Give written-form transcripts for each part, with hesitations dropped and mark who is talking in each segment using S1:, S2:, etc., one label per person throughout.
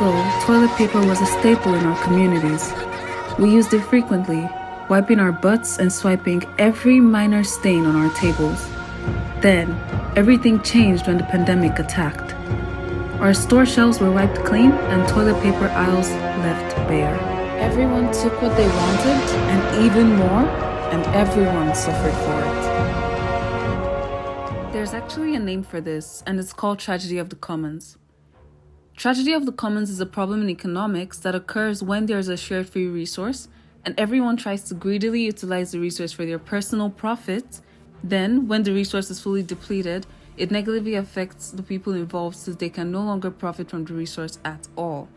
S1: ago, toilet paper was a staple in our communities. We used it frequently, wiping our butts and swiping every minor stain on our tables. Then, everything changed when the pandemic attacked. Our store shelves were wiped clean and toilet paper aisles left bare. Everyone took what they wanted and even more, and everyone suffered for it. There's actually a name for this, and it's called tragedy of the commons. Tragedy of the commons is a problem in economics that occurs when there's a shared free resource and everyone tries to greedily utilize the resource for their personal profit. Then, when the resource is fully depleted, it negatively affects the people involved since they can no longer profit from the resource at all.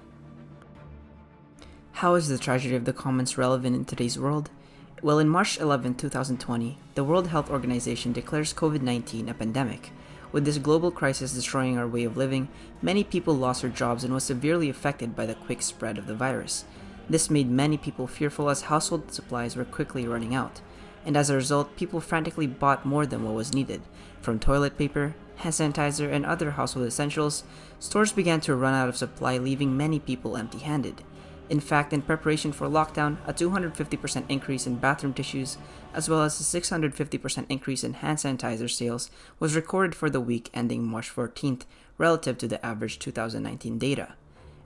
S2: How is the tragedy of the commons relevant in today's world? Well, in March 11, 2020, the World Health Organization declares COVID-19 a pandemic. With this global crisis destroying our way of living, many people lost their jobs and was severely affected by the quick spread of the virus. This made many people fearful as household supplies were quickly running out. And as a result, people frantically bought more than what was needed. From toilet paper, hand sanitizer, and other household essentials, stores began to run out of supply, leaving many people empty-handed. In fact, in preparation for lockdown, a 250% increase in bathroom tissues, as well as a 650% increase in hand sanitizer sales, was recorded for the week ending March 14th, relative to the average 2019 data.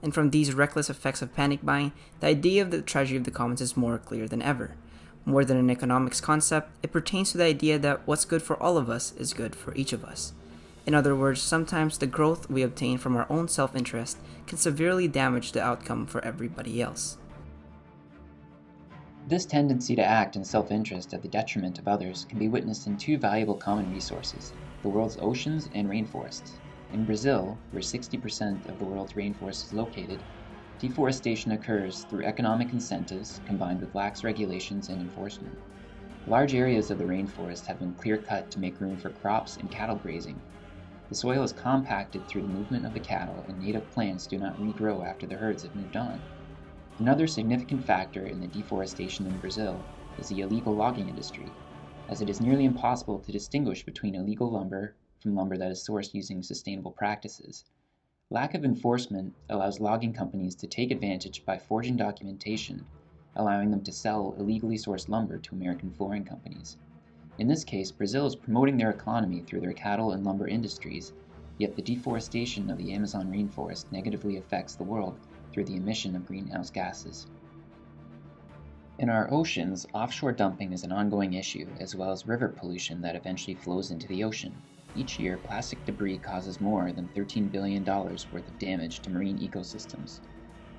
S2: And from these reckless effects of panic buying, the idea of the tragedy of the commons is more clear than ever. More than an economics concept, it pertains to the idea that what's good for all of us is good for each of us. In other words, sometimes the growth we obtain from our own self-interest can severely damage the outcome for everybody else.
S3: This tendency to act in self-interest at the detriment of others can be witnessed in two valuable common resources, the world's oceans and rainforests. In Brazil, where 60% of the world's rainforest is located, deforestation occurs through economic incentives combined with lax regulations and enforcement. Large areas of the rainforest have been clear-cut to make room for crops and cattle grazing. The soil is compacted through the movement of the cattle, and native plants do not regrow after the herds have moved on. Another significant factor in the deforestation in Brazil is the illegal logging industry, as it is nearly impossible to distinguish between illegal lumber from lumber that is sourced using sustainable practices. Lack of enforcement allows logging companies to take advantage by forging documentation, allowing them to sell illegally sourced lumber to American flooring companies. In this case, Brazil is promoting their economy through their cattle and lumber industries, yet the deforestation of the Amazon rainforest negatively affects the world through the emission of greenhouse gases. In our oceans, offshore dumping is an ongoing issue, as well as river pollution that eventually flows into the ocean. Each year, plastic debris causes more than $13 billion worth of damage to marine ecosystems.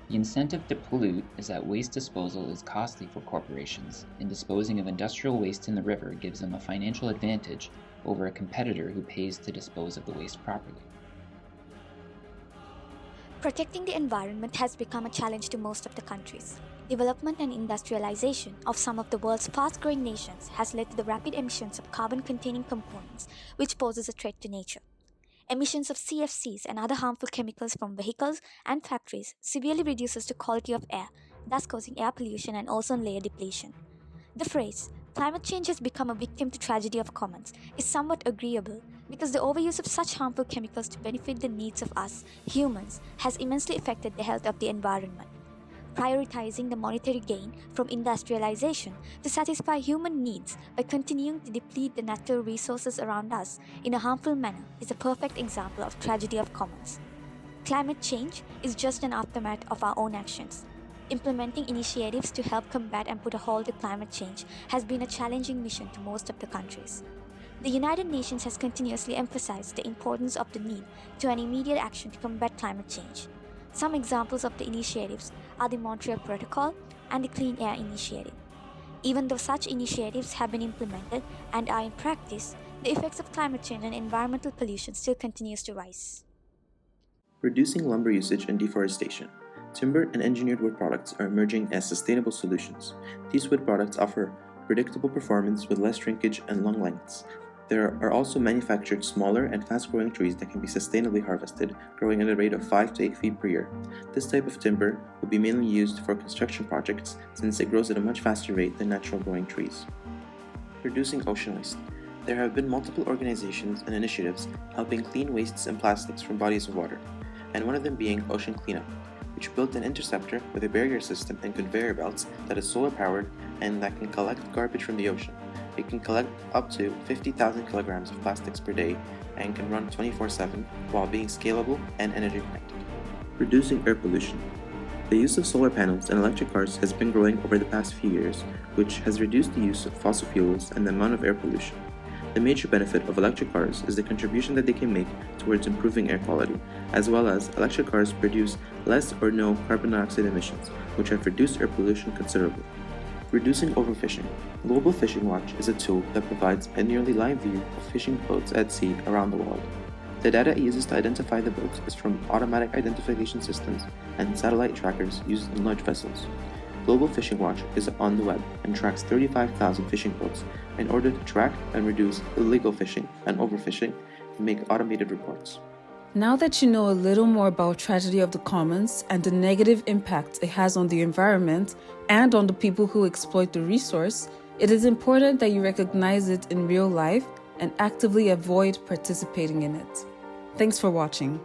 S3: The incentive to pollute is that waste disposal is costly for corporations, and disposing of industrial waste in the river gives them a financial advantage over a competitor who pays to dispose of the waste properly.
S4: Protecting the environment has become a challenge to most of the countries. Development and industrialization of some of the world's fast-growing nations has led to the rapid emissions of carbon-containing components, which poses a threat to nature. Emissions of CFCs and other harmful chemicals from vehicles and factories severely reduces the quality of air, thus causing air pollution and ozone layer depletion. The phrase, "climate change has become a victim to tragedy of commons," is somewhat agreeable because the overuse of such harmful chemicals to benefit the needs of us, humans, has immensely affected the health of the environment. Prioritizing the monetary gain from industrialization to satisfy human needs by continuing to deplete the natural resources around us in a harmful manner is a perfect example of tragedy of commons. Climate change is just an aftermath of our own actions. Implementing initiatives to help combat and put a halt to climate change has been a challenging mission to most of the countries. The United Nations has continuously emphasized the importance of the need to an immediate action to combat climate change. Some examples of the initiatives are the Montreal Protocol and the Clean Air Initiative. Even though such initiatives have been implemented and are in practice, the effects of climate change and environmental pollution still continues to rise.
S5: Reducing lumber usage and deforestation. Timber and engineered wood products are emerging as sustainable solutions. These wood products offer predictable performance with less shrinkage and long lengths. There are also manufactured smaller and fast-growing trees that can be sustainably harvested, growing at a rate of 5 to 8 feet per year. This type of timber will be mainly used for construction projects since it grows at a much faster rate than natural growing trees. Reducing ocean waste. There have been multiple organizations and initiatives helping clean wastes and plastics from bodies of water, and one of them being Ocean Cleanup. which built an interceptor with a barrier system and conveyor belts that is solar powered and that can collect garbage from the ocean. It can collect up to 50,000 kilograms of plastics per day and can run 24/7 while being scalable and energy connected. Reducing air pollution. The use of solar panels and electric cars has been growing over the past few years, which has reduced the use of fossil fuels and the amount of air pollution. The major benefit of electric cars is the contribution that they can make towards improving air quality, as well as electric cars produce less or no carbon dioxide emissions, which have reduced air pollution considerably. Reducing overfishing. Global Fishing Watch is a tool that provides a nearly live view of fishing boats at sea around the world. The data it uses to identify the boats is from automatic identification systems and satellite trackers used in large vessels. Global Fishing Watch is on the web and tracks 35,000 fishing boats in order to track and reduce illegal fishing and overfishing and make automated reports.
S1: Now that you know a little more about tragedy of the commons and the negative impact it has on the environment and on the people who exploit the resource, it is important that you recognize it in real life and actively avoid participating in it. Thanks for watching.